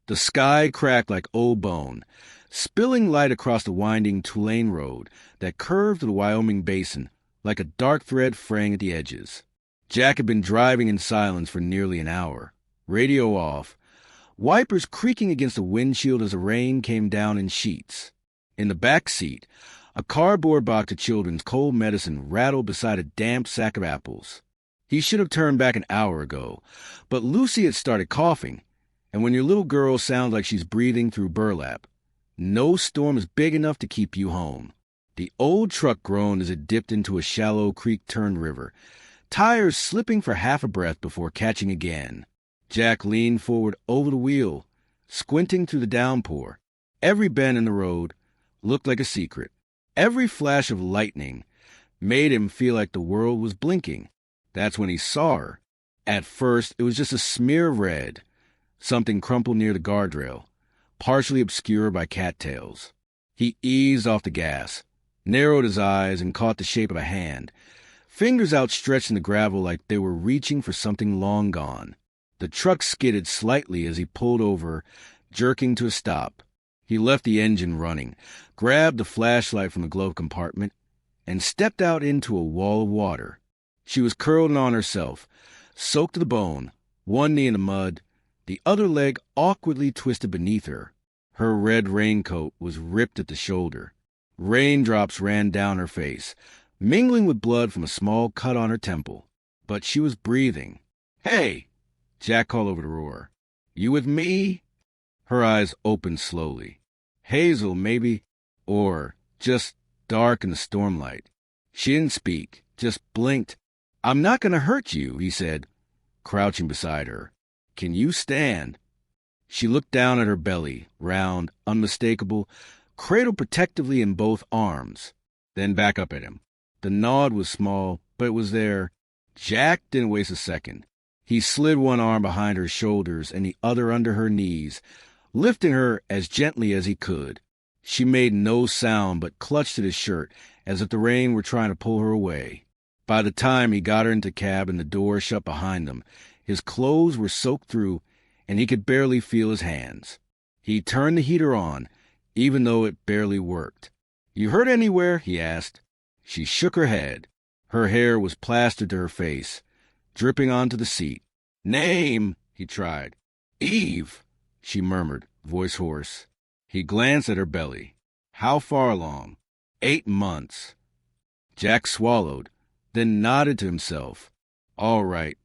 The sky cracked like old bone, spilling light across the winding Tulane road that curved to the Wyoming basin like a dark thread fraying at the edges. Jack had been driving in silence for nearly an hour, radio off, wipers creaking against the windshield as the rain came down in sheets. In the back seat, a cardboard box of children's cold medicine rattled beside a damp sack of apples. He should have turned back an hour ago, but Lucy had started coughing, and when your little girl sounds like she's breathing through burlap, no storm is big enough to keep you home. The old truck groaned as it dipped into a shallow creek-turned river, tires slipping for half a breath before catching again. Jack leaned forward over the wheel, squinting through the downpour. Every bend in the road looked like a secret. Every flash of lightning made him feel like the world was blinking. That's when he saw her. At first, it was just a smear of red, something crumpled near the guardrail, partially obscured by cattails. He eased off the gas, narrowed his eyes, and caught the shape of a hand, fingers outstretched in the gravel like they were reaching for something long gone. The truck skidded slightly as he pulled over, jerking to a stop. He left the engine running, grabbed the flashlight from the glove compartment, and stepped out into a wall of water. She was curled in on herself, soaked to the bone, one knee in the mud, the other leg awkwardly twisted beneath her. Her red raincoat was ripped at the shoulder. Raindrops ran down her face, mingling with blood from a small cut on her temple. But she was breathing. "Hey!" Jack called over the roar. "You with me?" Her eyes opened slowly. Hazel, maybe, or just dark in the stormlight. She didn't speak, just blinked. "I'm not going to hurt you," he said, crouching beside her. "Can you stand?" She looked down at her belly, round, unmistakable, cradled protectively in both arms, then back up at him. The nod was small, but it was there. Jack didn't waste a second. He slid one arm behind her shoulders and the other under her knees, lifting her as gently as he could. She made no sound but clutched at his shirt as if the rain were trying to pull her away. By the time he got her into the cab and the door shut behind them, his clothes were soaked through and he could barely feel his hands. He turned the heater on, even though it barely worked. "You hurt anywhere?" he asked. She shook her head. Her hair was plastered to her face, dripping onto the seat. "Name," he tried. "Eve," she murmured, voice hoarse. He glanced at her belly. "How far along?" 8 months. Jack swallowed, then nodded to himself. All right.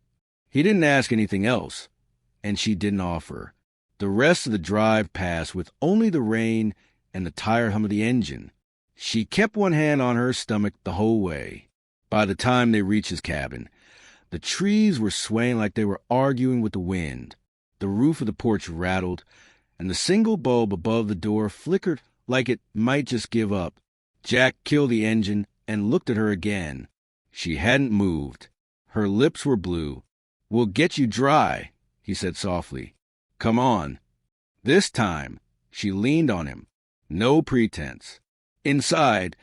He didn't ask anything else, and she didn't offer. The rest of the drive passed with only the rain and the tired hum of the engine. She kept one hand on her stomach the whole way. By the time they reached his cabin, the trees were swaying like they were arguing with the wind. The roof of the porch rattled, and the single bulb above the door flickered like it might just give up. Jack killed the engine and looked at her again. She hadn't moved. Her lips were blue. "We'll get you dry," he said softly. "Come on." This time, she leaned on him. No pretense. Inside,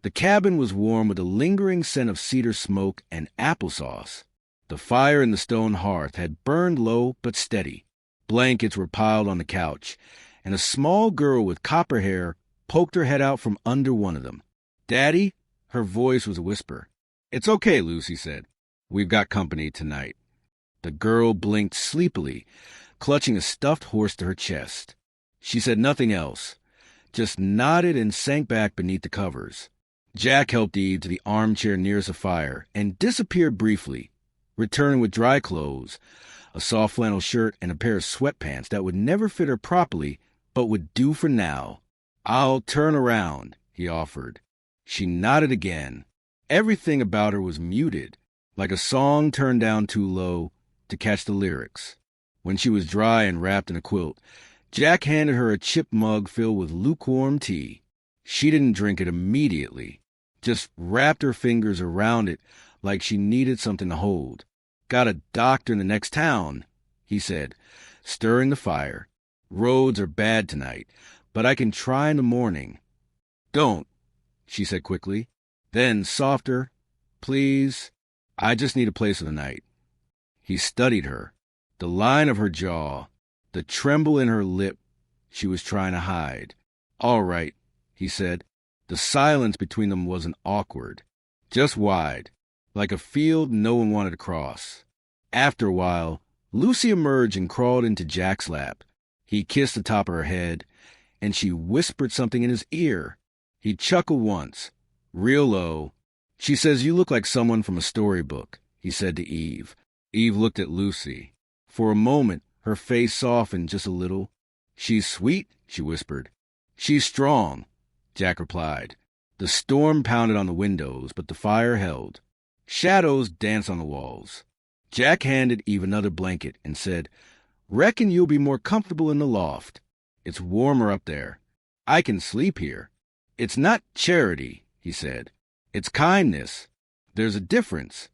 the cabin was warm with a lingering scent of cedar smoke and applesauce. The fire in the stone hearth had burned low but steady. Blankets were piled on the couch, and a small girl with copper hair poked her head out from under one of them. "Daddy?" Her voice was a whisper. "It's okay, Lucy said. We've got company tonight." The girl blinked sleepily, clutching a stuffed horse to her chest. She said nothing else, just nodded and sank back beneath the covers. Jack helped Eve to the armchair nearest the fire and disappeared briefly, returning with dry clothes, a soft flannel shirt and a pair of sweatpants that would never fit her properly but would do for now. "I'll turn around," he offered. She nodded again. Everything about her was muted, like a song turned down too low to catch the lyrics. When she was dry and wrapped in a quilt, Jack handed her a chip mug filled with lukewarm tea. She didn't drink it immediately, just wrapped her fingers around it like she needed something to hold. "Got a doctor in the next town," he said, stirring the fire. "Roads are bad tonight, but I can try in the morning." "Don't," she said quickly. Then, softer, "Please, I just need a place for the night." He studied her, the line of her jaw, the tremble in her lip she was trying to hide. "All right," he said. The silence between them wasn't awkward, just wide, like a field no one wanted to cross. After a while, Lucy emerged and crawled into Jack's lap. He kissed the top of her head, and she whispered something in his ear. He chuckled once, real low. "She says you look like someone from a storybook," he said to Eve. Eve looked at Lucy. For a moment, her face softened just a little. "She's sweet," she whispered. "She's strong," Jack replied. The storm pounded on the windows, but the fire held. Shadows danced on the walls. Jack handed Eve another blanket and said, "Reckon you'll be more comfortable in the loft. It's warmer up there. I can sleep here." "It's not charity," he said. "It's kindness. There's a difference."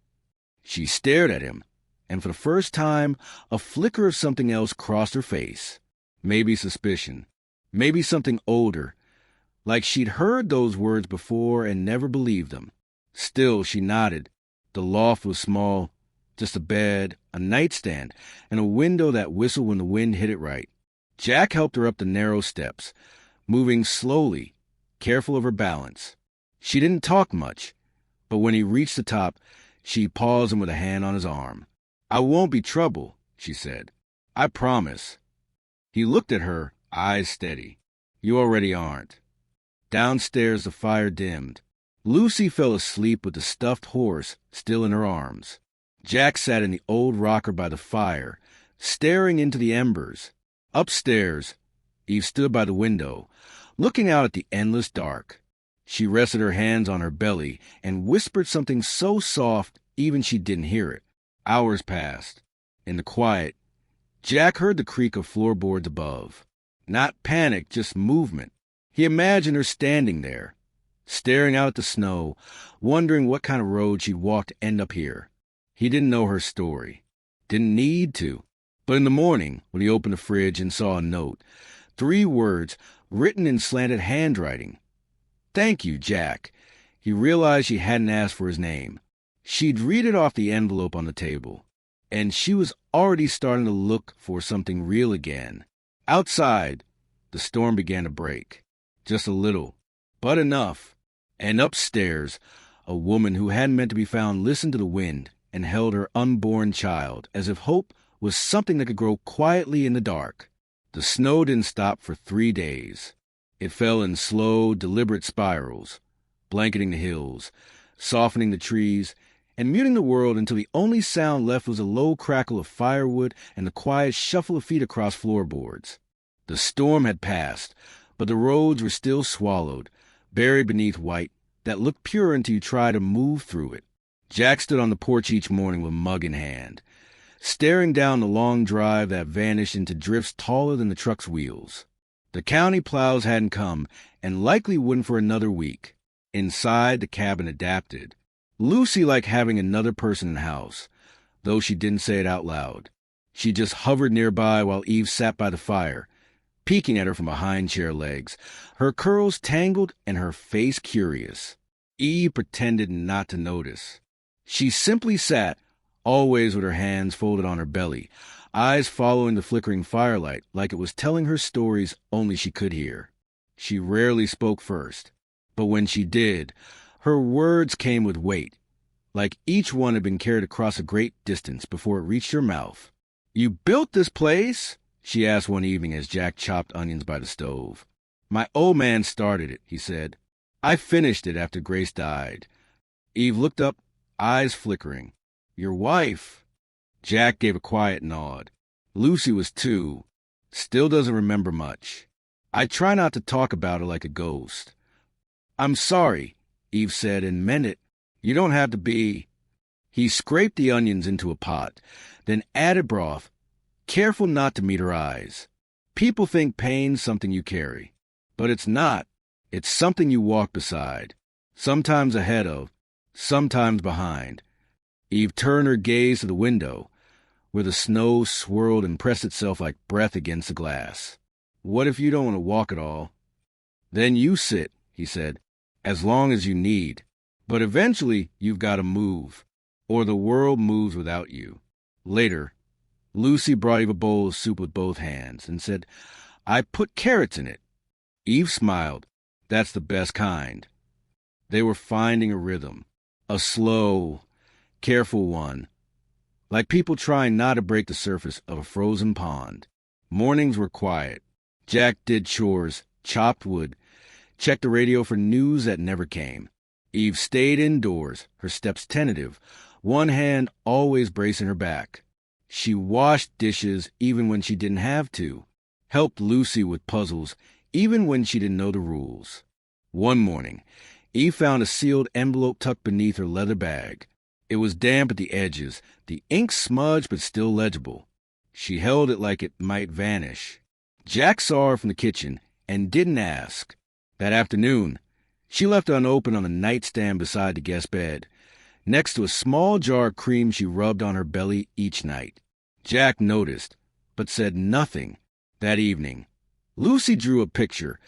She stared at him, and for the first time, a flicker of something else crossed her face. Maybe suspicion. Maybe something older. Like she'd heard those words before and never believed them. Still, she nodded. The loft was small, just a bed, a nightstand, and a window that whistled when the wind hit it right. Jack helped her up the narrow steps, moving slowly, careful of her balance. She didn't talk much, but when he reached the top, she paused him with a hand on his arm. "I won't be trouble," she said. "I promise." He looked at her, eyes steady. "You already aren't." Downstairs, the fire dimmed. Lucy fell asleep with the stuffed horse still in her arms. Jack sat in the old rocker by the fire, staring into the embers. Upstairs, Eve stood by the window, looking out at the endless dark. She rested her hands on her belly and whispered something so soft even she didn't hear it. Hours passed. In the quiet, Jack heard the creak of floorboards above. Not panic, just movement. He imagined her standing there, staring out at the snow, wondering what kind of road she'd walk to end up here. He didn't know her story. Didn't need to. But in the morning, when he opened the fridge and saw a note, 3 words written in slanted handwriting. "Thank you, Jack." He realized she hadn't asked for his name. She'd read it off the envelope on the table, and she was already starting to look for something real again. Outside, the storm began to break. Just a little, but enough. And upstairs, a woman who hadn't meant to be found listened to the wind and held her unborn child, as if hope was something that could grow quietly in the dark. The snow didn't stop for 3 days. It fell in slow, deliberate spirals, blanketing the hills, softening the trees, and muting the world until the only sound left was a low crackle of firewood and the quiet shuffle of feet across floorboards. The storm had passed, but the roads were still swallowed, buried beneath white that looked pure until you tried to move through it. Jack stood on the porch each morning with mug in hand, staring down the long drive that vanished into drifts taller than the truck's wheels. The county plows hadn't come, and likely wouldn't for another week. Inside, the cabin adapted. Lucy liked having another person in the house, though she didn't say it out loud. She just hovered nearby while Eve sat by the fire, peeking at her from behind chair legs, her curls tangled and her face curious. Eve pretended not to notice. She simply sat, always with her hands folded on her belly, eyes following the flickering firelight like it was telling her stories only she could hear. She rarely spoke first, but when she did, her words came with weight, like each one had been carried across a great distance before it reached her mouth. "You built this place?" she asked one evening as Jack chopped onions by the stove. "My old man started it," he said. "I finished it after Grace died." Eve looked up, eyes flickering. "Your wife?" Jack gave a quiet nod. "Lucy was 2. Still doesn't remember much. I try not to talk about her like a ghost." "I'm sorry," Eve said, and meant it. "You don't have to be." He scraped the onions into a pot, then added broth, careful not to meet her eyes. People think pain's something you carry, but it's not. It's something you walk beside, sometimes ahead of, sometimes behind. Eve turned her gaze to the window, where the snow swirled and pressed itself like breath against the glass. "What if you don't want to walk at all?" "Then you sit," he said, "as long as you need. But eventually you've got to move, or the world moves without you. Later, Lucy brought Eve a bowl of soup with both hands and said, "I put carrots in it." Eve smiled. "That's the best kind." They were finding a rhythm, a slow, careful one, like people trying not to break the surface of a frozen pond. Mornings were quiet. Jack did chores, chopped wood, checked the radio for news that never came. Eve stayed indoors, her steps tentative, one hand always bracing her back. She washed dishes even when she didn't have to, helped Lucy with puzzles even when she didn't know the rules. One morning, Eve found a sealed envelope tucked beneath her leather bag. It was damp at the edges, the ink smudged but still legible. She held it like it might vanish. Jack saw her from the kitchen and didn't ask. That afternoon, she left it unopened on the nightstand beside the guest bed, next to a small jar of cream she rubbed on her belly each night. Jack noticed, but said nothing. That evening, Lucy drew a picture.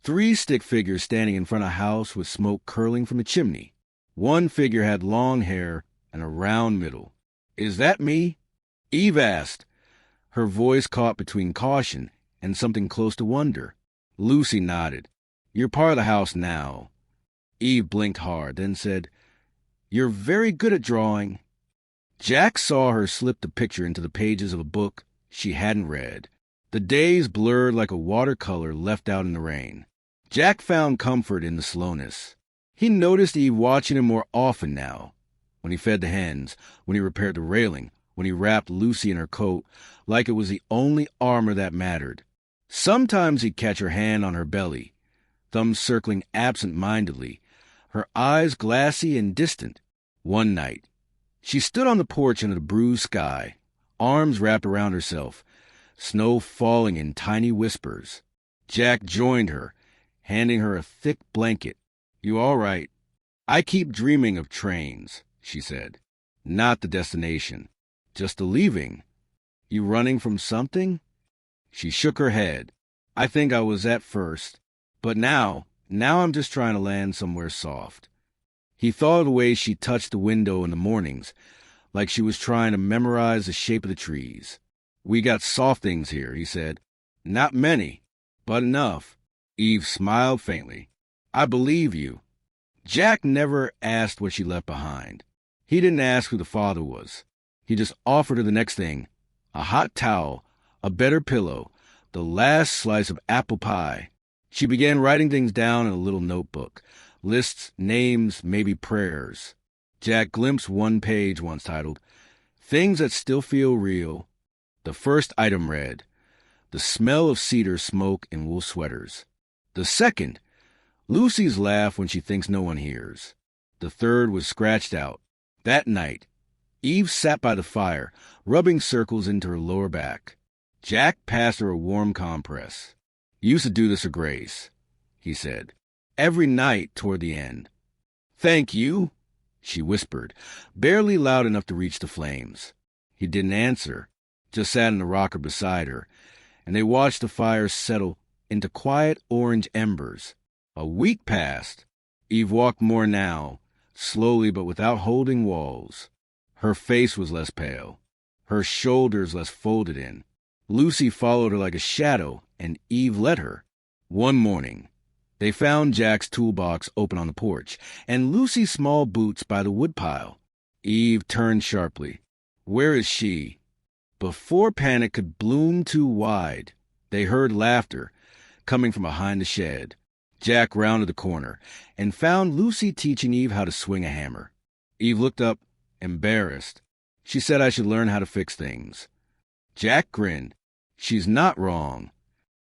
3 stick figures standing in front of a house with smoke curling from the chimney. One figure had long hair and a round middle. "Is that me?" Eve asked, her voice caught between caution and something close to wonder. Lucy nodded. "You're part of the house now." Eve blinked hard, then said, "You're very good at drawing." Jack saw her slip the picture into the pages of a book she hadn't read. The days blurred like a watercolor left out in the rain. Jack found comfort in the slowness. He noticed Eve watching him more often now. When he fed the hens, when he repaired the railing, when he wrapped Lucy in her coat, like it was the only armor that mattered. Sometimes he'd catch her hand on her belly, thumbs circling absent-mindedly, her eyes glassy and distant. One night, she stood on the porch under the bruised sky, arms wrapped around herself, snow falling in tiny whispers. Jack joined her, handing her a thick blanket. "You all right?" "I keep dreaming of trains," she said. "Not the destination, just the leaving." "You running from something?" She shook her head. "I think I was at first, but now I'm just trying to land somewhere soft." He thought of the way she touched the window in the mornings, like she was trying to memorize the shape of the trees. "We got soft things here," he said. "Not many, but enough." Eve smiled faintly. "I believe you." Jack never asked what she left behind. He didn't ask who the father was. He just offered her the next thing: a hot towel, a better pillow, the last slice of apple pie. She began writing things down in a little notebook. Lists, names, maybe prayers. Jack glimpsed one page once titled, "Things That Still Feel Real." The first item read, "The smell of cedar smoke in wool sweaters." The second, "Lucy's laugh when she thinks no one hears." The third was scratched out. That night, Eve sat by the fire, rubbing circles into her lower back. Jack passed her a warm compress. "You used to do this for Grace," he said, "every night toward the end." "Thank you," she whispered, barely loud enough to reach the flames. He didn't answer, just sat in the rocker beside her, and they watched the fire settle into quiet orange embers. A week passed. Eve walked more now, slowly but without holding walls. Her face was less pale, her shoulders less folded in. Lucy followed her like a shadow, and Eve let her. One morning, they found Jack's toolbox open on the porch, and Lucy's small boots by the woodpile. Eve turned sharply. Where is she? Before panic could bloom too wide, they heard laughter coming from behind the shed. Jack rounded the corner and found Lucy teaching Eve how to swing a hammer. Eve looked up, embarrassed. She said I should learn how to fix things. Jack grinned. She's not wrong.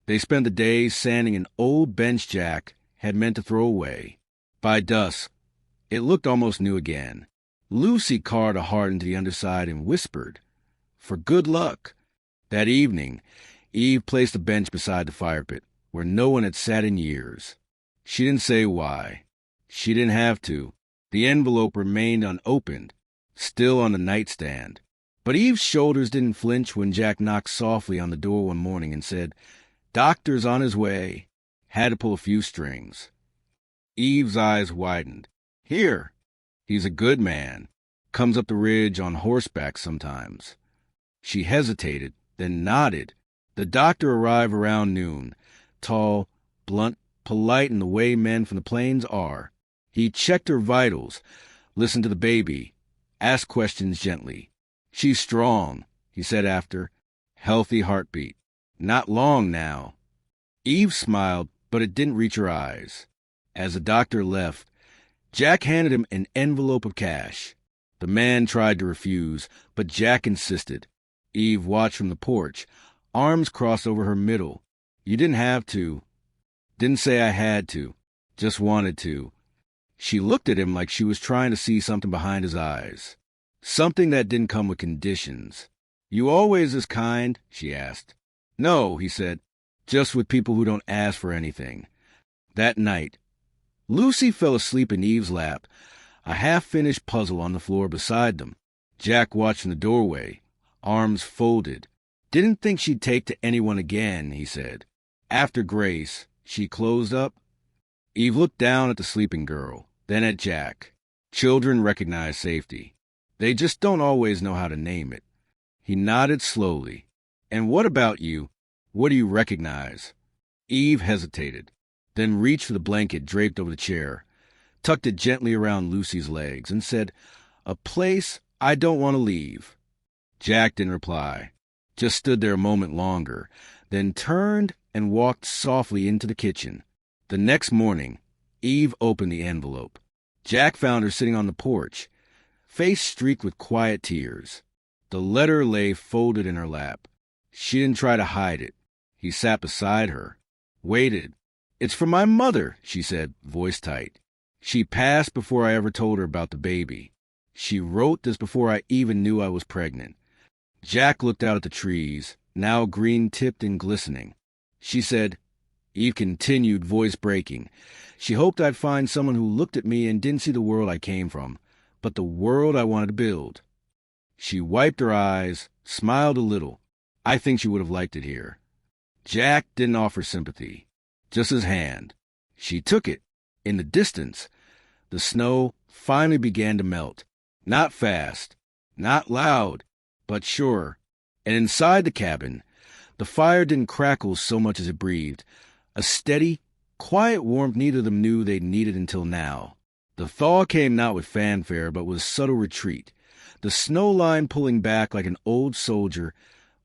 They spent the day sanding an old bench Jack had meant to throw away. By dusk, it looked almost new again. Lucy carved a heart into the underside and whispered, "For good luck." That evening, Eve placed a bench beside the fire pit, where no one had sat in years. She didn't say why. She didn't have to. The envelope remained unopened, still on the nightstand. But Eve's shoulders didn't flinch when Jack knocked softly on the door one morning and said, "Doctor's on his way." Had to pull a few strings. Eve's eyes widened. "Here. He's a good man. Comes up the ridge on horseback sometimes." She hesitated, then nodded. The doctor arrived around noon, tall, blunt, polite in the way men from the plains are. He checked her vitals, listened to the baby, asked questions gently. "She's strong," he said after. "Healthy heartbeat. Not long now." Eve smiled, but it didn't reach her eyes. As the doctor left, Jack handed him an envelope of cash. The man tried to refuse, but Jack insisted. Eve watched from the porch, arms crossed over her middle. "You didn't have to. Didn't say I had to. Just wanted to." She looked at him like she was trying to see something behind his eyes. Something that didn't come with conditions. "You always this kind?" she asked. "No," he said. "Just with people who don't ask for anything." That night, Lucy fell asleep in Eve's lap, a half-finished puzzle on the floor beside them. Jack watched from the doorway, arms folded. "Didn't think she'd take to anyone again," he said. "After Grace, she closed up." Eve looked down at the sleeping girl, then at Jack. Children recognize safety. They just don't always know how to name it. He nodded slowly. "And what about you? What do you recognize?" Eve hesitated, then reached for the blanket draped over the chair, tucked it gently around Lucy's legs, and said, "A place I don't want to leave." Jack didn't reply, just stood there a moment longer, then turned and walked softly into the kitchen. The next morning, Eve opened the envelope. Jack found her sitting on the porch, face streaked with quiet tears. The letter lay folded in her lap. She didn't try to hide it. He sat beside her, waited. "It's from my mother," she said, voice tight. "She passed before I ever told her about the baby. She wrote this before I even knew I was pregnant." Jack looked out at the trees, now green-tipped and glistening. "She said," Eve continued, voice breaking, "she hoped I'd find someone who looked at me and didn't see the world I came from, but the world I wanted to build." She wiped her eyes, smiled a little. I think she would have liked it here. Jack didn't offer sympathy, just his hand. She took it. In the distance, the snow finally began to melt. Not fast, not loud, but sure. And inside the cabin, the fire didn't crackle so much as it breathed. A steady, quiet warmth neither of them knew they'd needed until now. The thaw came not with fanfare, but with subtle retreat. The snow line pulling back like an old soldier,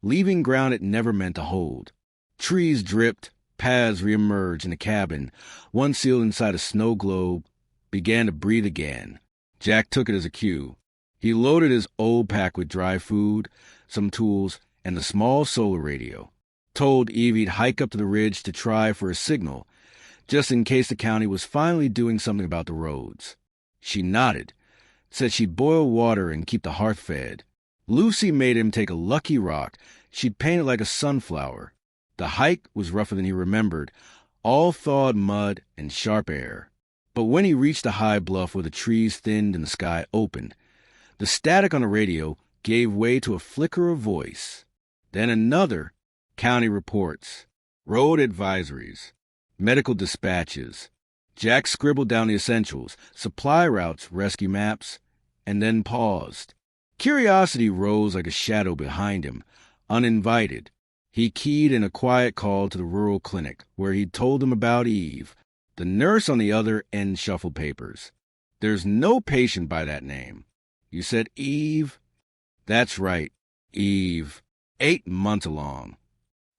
leaving ground it never meant to hold. Trees dripped, paths reemerged in the cabin. One sealed inside a snow globe began to breathe again. Jack took it as a cue. He loaded his old pack with dry food, some tools, and the small solar radio. Told Eve he'd hike up to the ridge to try for a signal, just in case the county was finally doing something about the roads. She nodded, said she'd boil water and keep the hearth fed. Lucy made him take a lucky rock she'd painted like a sunflower. The hike was rougher than he remembered, all thawed mud and sharp air. But when he reached the high bluff where the trees thinned and the sky opened, the static on the radio gave way to a flicker of voice. Then another. County reports, road advisories, medical dispatches. Jack scribbled down the essentials, supply routes, rescue maps, and then paused. Curiosity rose like a shadow behind him, uninvited. He keyed in a quiet call to the rural clinic, where he'd told them about Eve. The nurse on the other end shuffled papers. "There's no patient by that name." "You said Eve?" "That's right, Eve. 8 months along.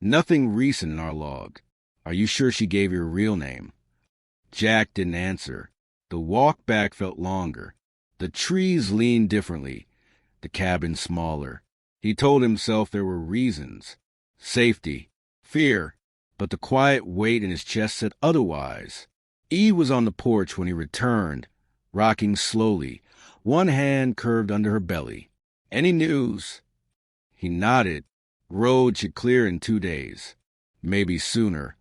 Nothing recent in our log. Are you sure she gave you a real name?" Jack didn't answer. The walk back felt longer. The trees leaned differently, the cabin smaller. He told himself there were reasons. Safety, fear, but the quiet weight in his chest said otherwise. Eve was on the porch when he returned, rocking slowly, one hand curved under her belly. "Any news?" He nodded. "Road should clear in 2 days. Maybe sooner."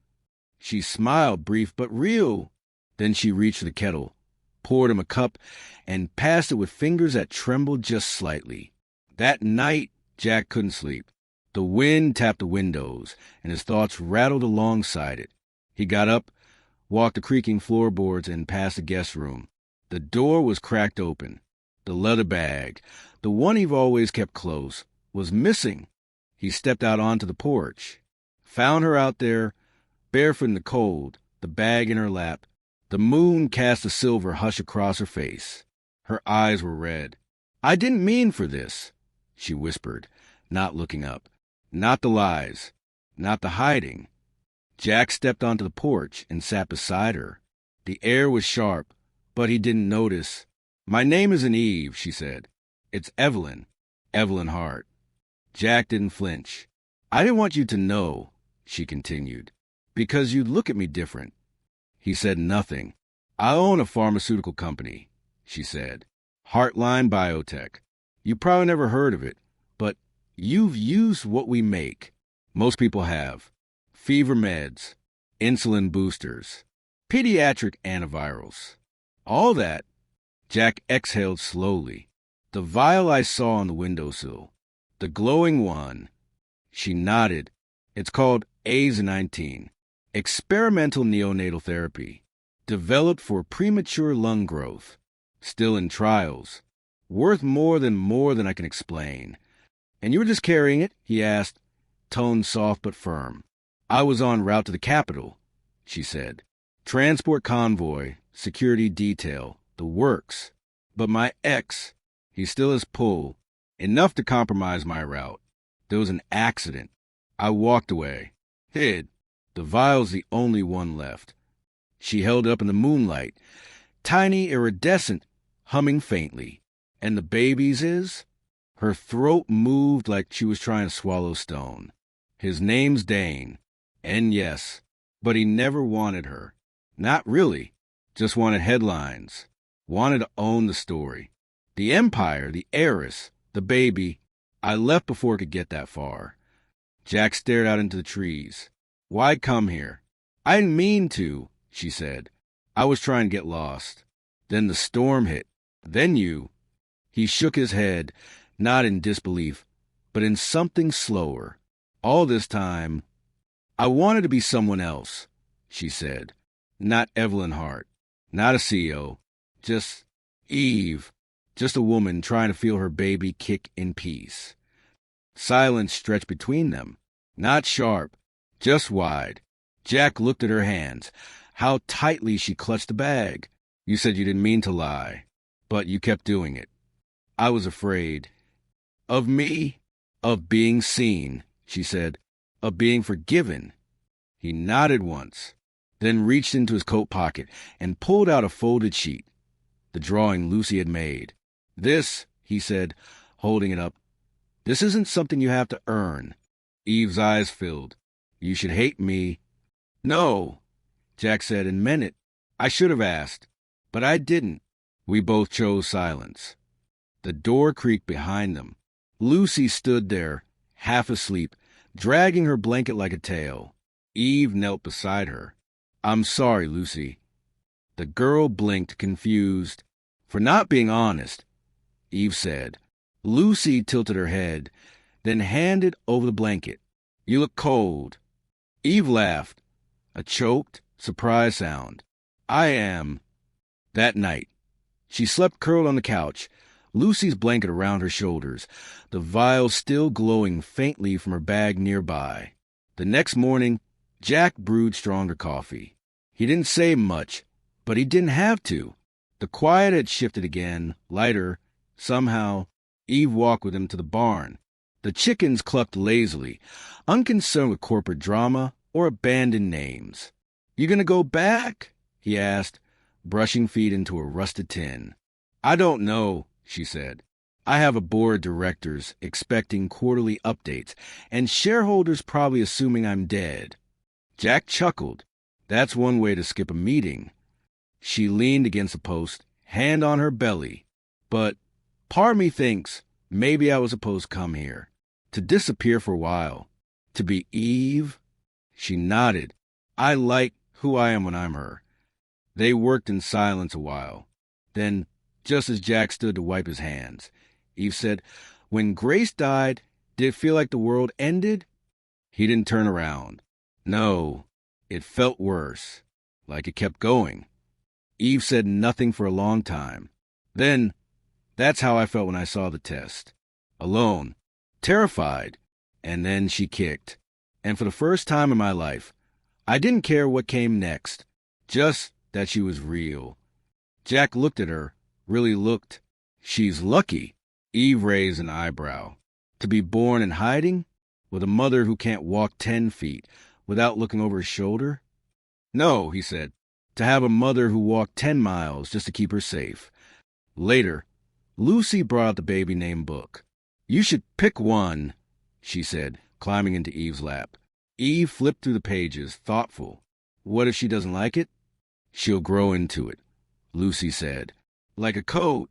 She smiled, brief but real. Then she reached for the kettle, poured him a cup, and passed it with fingers that trembled just slightly. That night, Jack couldn't sleep. The wind tapped the windows, and his thoughts rattled alongside it. He got up, walked the creaking floorboards, and passed the guest room. The door was cracked open. The leather bag, the one Eve always kept close, was missing. He stepped out onto the porch, found her out there, barefoot in the cold, the bag in her lap. The moon cast a silver hush across her face. Her eyes were red. "I didn't mean for this," she whispered, not looking up. "Not the lies. Not the hiding." Jack stepped onto the porch and sat beside her. The air was sharp, but he didn't notice. "My name isn't Eve," she said. "It's Evelyn. Evelyn Hart." Jack didn't flinch. "I didn't want you to know," she continued, "because you'd look at me different." He said nothing. "I own a pharmaceutical company," she said. "Heartline Biotech. You probably never heard of it, but you've used what we make. Most people have. Fever meds, insulin boosters, pediatric antivirals. All that." Jack exhaled slowly. "The vial I saw on the windowsill. The glowing one." She nodded. "It's called AZA-19. Experimental neonatal therapy. Developed for premature lung growth. Still in trials. Worth more than I can explain." "And you were just carrying it?" he asked, tone soft but firm. "I was en route to the capital," she said. "Transport convoy, security detail, the works. But my ex, he still has pull. Enough to compromise my route. There was an accident. I walked away. Hid. The vial's the only one left." She held up in the moonlight, tiny, iridescent, humming faintly. "And the baby's is?" Her throat moved like she was trying to swallow stone. "His name's Dane. And yes, but he never wanted her. Not really. Just wanted headlines. Wanted to own the story. The empire, the heiress, the baby. I left before it could get that far." Jack stared out into the trees. "Why come here?" "I didn't mean to," she said. "I was trying to get lost. Then the storm hit. Then you." He shook his head, not in disbelief, but in something slower. "All this time, I wanted to be someone else," she said. "Not Evelyn Hart. Not a CEO. Just Eve. Just a woman trying to feel her baby kick in peace." Silence stretched between them. Not sharp, just wide. Jack looked at her hands. How tightly she clutched the bag. "You said you didn't mean to lie, but you kept doing it." "I was afraid." "Of me?" "Of being seen," she said. "Of being forgiven." He nodded once, then reached into his coat pocket and pulled out a folded sheet, the drawing Lucy had made. "This," he said, holding it up, "this isn't something you have to earn." Eve's eyes filled. "You should hate me." "No," Jack said and meant it. "I should have asked, but I didn't." We both chose silence. The door creaked behind them. Lucy stood there, half asleep, dragging her blanket like a tail. Eve knelt beside her. "I'm sorry, Lucy." The girl blinked, confused. "For not being honest," Eve said. Lucy tilted her head, then handed over the blanket. "You look cold." Eve laughed, a choked, surprised sound. "I am." That night, she slept curled on the couch, Lucy's blanket around her shoulders, the vial still glowing faintly from her bag nearby. The next morning, Jack brewed stronger coffee. He didn't say much, but he didn't have to. The quiet had shifted again, lighter. Somehow, Eve walked with him to the barn. The chickens clucked lazily, unconcerned with corporate drama or abandoned names. "You gonna go back?" he asked, brushing feet into a rusted tin. "I don't know," she said. "I have a board of directors expecting quarterly updates, and shareholders probably assuming I'm dead." Jack chuckled. That's one way to skip a meeting. She leaned against a post, hand on her belly. "But part of me thinks maybe I was supposed to come here, to disappear for a while, to be Eve." She nodded. "I like who I am when I'm her." They worked in silence a while. Then, just as Jack stood to wipe his hands, Eve said, "When Grace died, did it feel like the world ended?" He didn't turn around. "No, it felt worse, like it kept going." Eve said nothing for a long time. That's how I felt when I saw the test. Alone, terrified, And then she kicked. And for the first time in my life, I didn't care what came next, just that she was real. Jack looked at her, really looked. She's lucky. Eve raised an eyebrow. To be born in hiding? With a mother who can't walk 10 feet without looking over his shoulder? No, he said. To have a mother who walked 10 miles just to keep her safe. Later, Lucy brought out the baby name book. You should pick one, she said, climbing into Eve's lap. Eve flipped through the pages, thoughtful. What if she doesn't like it? She'll grow into it, Lucy said. Like a coat.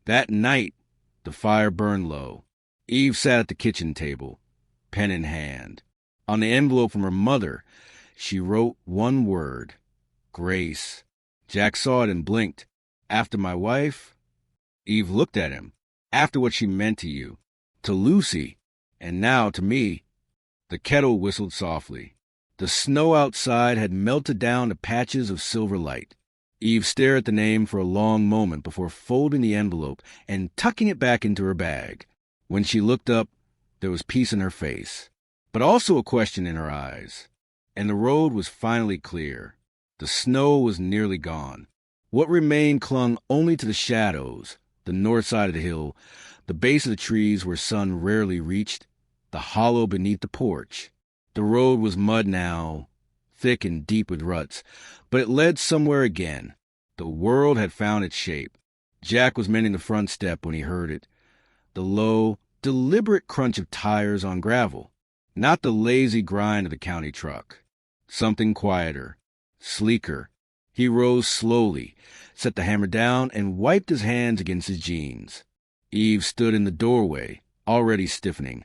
That night, the fire burned low. Eve sat at the kitchen table, pen in hand. On the envelope from her mother, she wrote one word, Grace. Jack saw it and blinked. After my wife? Eve looked at him. After what she meant to you, to Lucy, and now to me. The kettle whistled softly. The snow outside had melted down to patches of silver light. Eve stared at the name for a long moment before folding the envelope and tucking it back into her bag. When she looked up, there was peace in her face, but also a question in her eyes. And the road was finally clear. The snow was nearly gone. What remained clung only to the shadows, the north side of the hill, the base of the trees where sun rarely reached, the hollow beneath the porch. The road was mud now, thick and deep with ruts, but it led somewhere again. The world had found its shape. Jack was mending the front step when he heard it. The low, deliberate crunch of tires on gravel, not the lazy grind of the county truck. Something quieter, sleeker. He rose slowly, set the hammer down, and wiped his hands against his jeans. Eve stood in the doorway, already stiffening,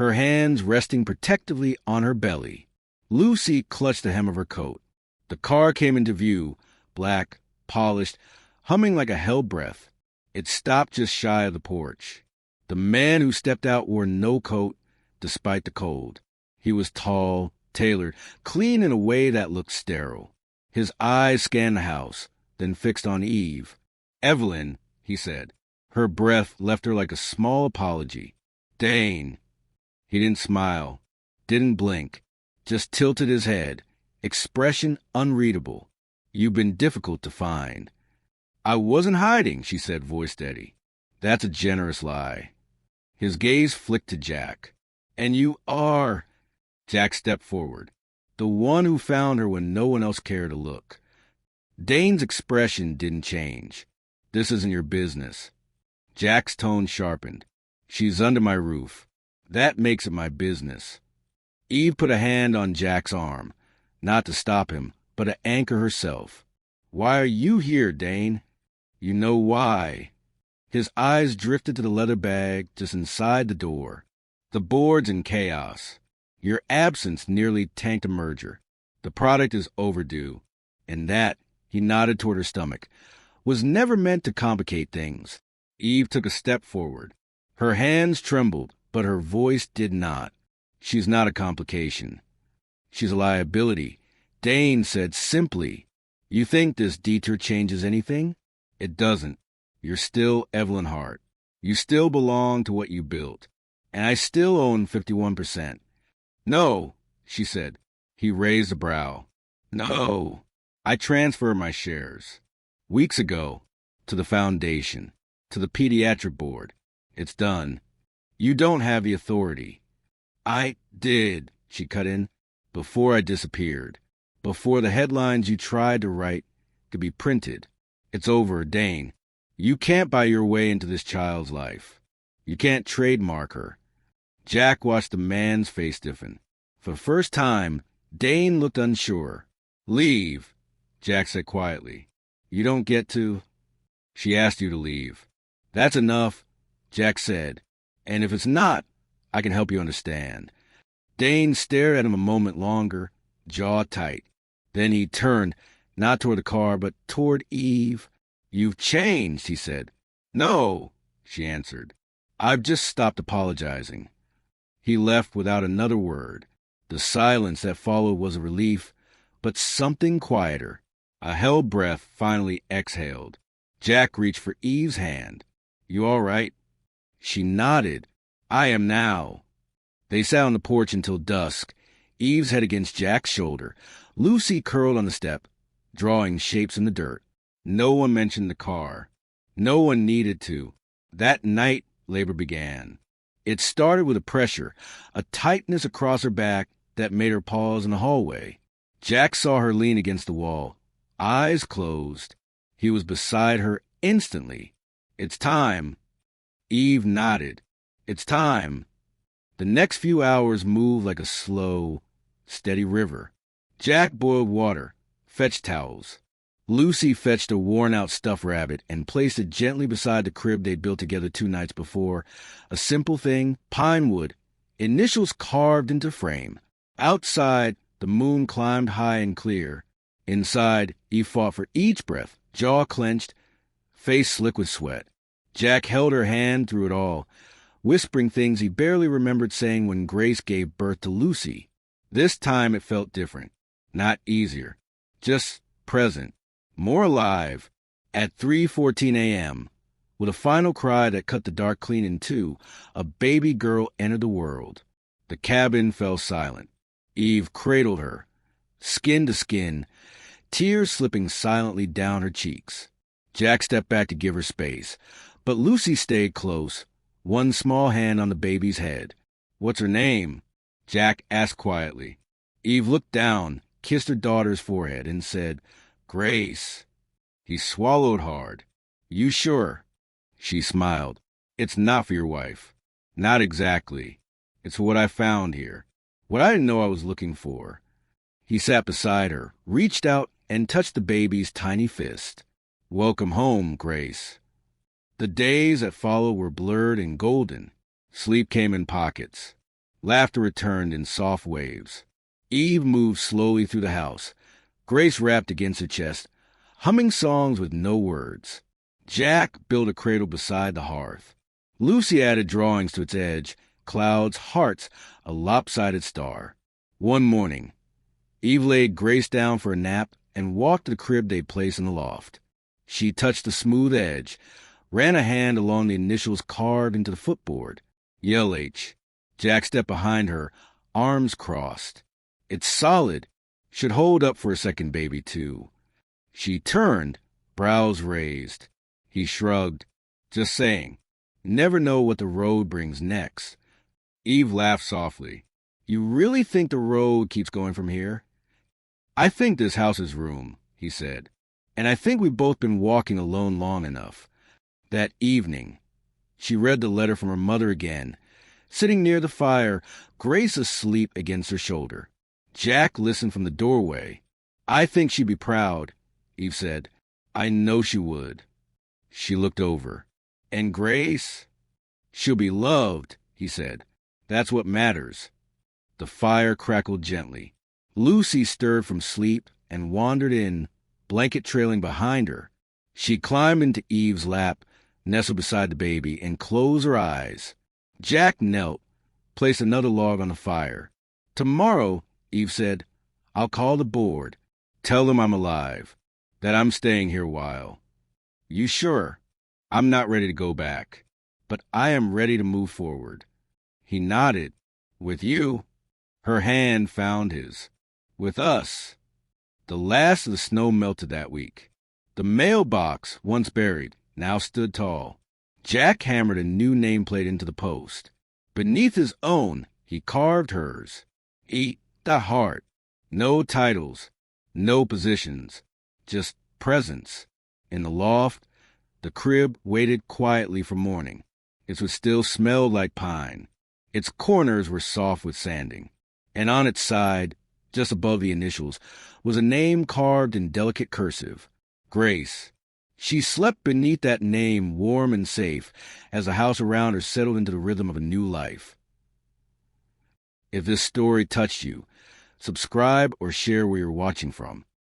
her hands resting protectively on her belly. Lucy clutched the hem of her coat. The car came into view, black, polished, humming like a hell breath. It stopped just shy of the porch. The man who stepped out wore no coat, despite the cold. He was tall, tailored, clean in a way that looked sterile. His eyes scanned the house, then fixed on Eve. Evelyn, he said. Her breath left her like a small apology. Dane. He didn't smile, didn't blink, just tilted his head, expression unreadable. You've been difficult to find. I wasn't hiding, she said, voice steady. That's a generous lie. His gaze flicked to Jack. And you are... Jack stepped forward. The one who found her when no one else cared to look. Dane's expression didn't change. This isn't your business. Jack's tone sharpened. She's under my roof. That makes it my business. Eve put a hand on Jack's arm, not to stop him, but to anchor herself. Why are you here, Dane? You know why. His eyes drifted to the leather bag just inside the door. The board's in chaos. Your absence nearly tanked a merger. The product is overdue. And that, he nodded toward her stomach, was never meant to complicate things. Eve took a step forward. Her hands trembled, but her voice did not. She's not a complication. She's a liability. Dane said simply, You think this detour changes anything? It doesn't. You're still Evelyn Hart. You still belong to what you built. And I still own 51%. No, she said. He raised a brow. No. I transferred my shares. Weeks ago. To the foundation. To the pediatric board. It's done. You don't have the authority. I did, she cut in, before I disappeared. Before the headlines you tried to write could be printed. It's over, Dane. You can't buy your way into this child's life. You can't trademark her. Jack watched the man's face stiffen. For the first time, Dane looked unsure. Leave, Jack said quietly. You don't get to... She asked you to leave. That's enough, Jack said. And if it's not, I can help you understand. Dane stared at him a moment longer, jaw tight. Then he turned, not toward the car, but toward Eve. You've changed, he said. No, she answered. I've just stopped apologizing. He left without another word. The silence that followed was a relief, but something quieter. A held breath finally exhaled. Jack reached for Eve's hand. You all right? She nodded. I am now. They sat on the porch until dusk, Eve's head against Jack's shoulder, Lucy curled on the step, drawing shapes in the dirt. No one mentioned the car. No one needed to. That night, labor began. It started with a pressure, a tightness across her back that made her pause in the hallway. Jack saw her lean against the wall, eyes closed. He was beside her instantly. "It's time." Eve nodded. "It's time." The next few hours moved like a slow, steady river. Jack boiled water, fetched towels. Lucy fetched a worn-out stuffed rabbit and placed it gently beside the crib they'd built together 2 nights before. A simple thing, pine wood, initials carved into frame. Outside, the moon climbed high and clear. Inside, Eve fought for each breath, jaw clenched, face slick with sweat. Jack held her hand through it all, whispering things he barely remembered saying when Grace gave birth to Lucy. This time it felt different. Not easier. Just present. More alive. At 3:14 a.m., with a final cry that cut the dark clean in two, a baby girl entered the world. The cabin fell silent. Eve cradled her, skin to skin, tears slipping silently down her cheeks. Jack stepped back to give her space, but Lucy stayed close, one small hand on the baby's head. "What's her name?" Jack asked quietly. Eve looked down, kissed her daughter's forehead, and said, "Grace." He swallowed hard. "You sure?" She smiled. "It's not for your wife." "Not exactly. It's for what I found here. What I didn't know I was looking for." He sat beside her, reached out, and touched the baby's tiny fist. "Welcome home, Grace." The days that followed were blurred and golden. Sleep came in pockets. Laughter returned in soft waves. Eve moved slowly through the house, Grace rapped against her chest, humming songs with no words. Jack built a cradle beside the hearth. Lucy added drawings to its edge, clouds, hearts, a lopsided star. One morning, Eve laid Grace down for a nap and walked to the crib they'd placed in the loft. She touched the smooth edge, ran a hand along the initials carved into the footboard. YLH. Jack stepped behind her, arms crossed. "It's solid. Should hold up for a second baby, too." She turned, brows raised. He shrugged. "Just saying. Never know what the road brings next." Eve laughed softly. "You really think the road keeps going from here?" "I think this house is room," he said. "And I think we've both been walking alone long enough." That evening, she read the letter from her mother again, sitting near the fire, Grace asleep against her shoulder. Jack listened from the doorway. "I think she'd be proud," Eve said. "I know she would." She looked over. "And Grace?" "She'll be loved," he said. "That's what matters." The fire crackled gently. Lucy stirred from sleep and wandered in, blanket trailing behind her. She climbed into Eve's lap, nestled beside the baby, and closed her eyes. Jack knelt, placed another log on the fire. "Tomorrow," Eve said, "I'll call the board. Tell them I'm alive, that I'm staying here a while." "You sure?" "I'm not ready to go back, but I am ready to move forward." He nodded. "With you?" Her hand found his. "With us." The last of the snow melted that week. The mailbox, once buried, now stood tall. Jack hammered a new nameplate into the post. Beneath his own, he carved hers. Eat the heart. No titles, no positions, just presence. In the loft, the crib waited quietly for morning. It would still smell like pine. Its corners were soft with sanding. And on its side, just above the initials, was a name carved in delicate cursive. Grace. She slept beneath that name, warm and safe, as the house around her settled into the rhythm of a new life. If this story touched you, subscribe or share where you're watching from.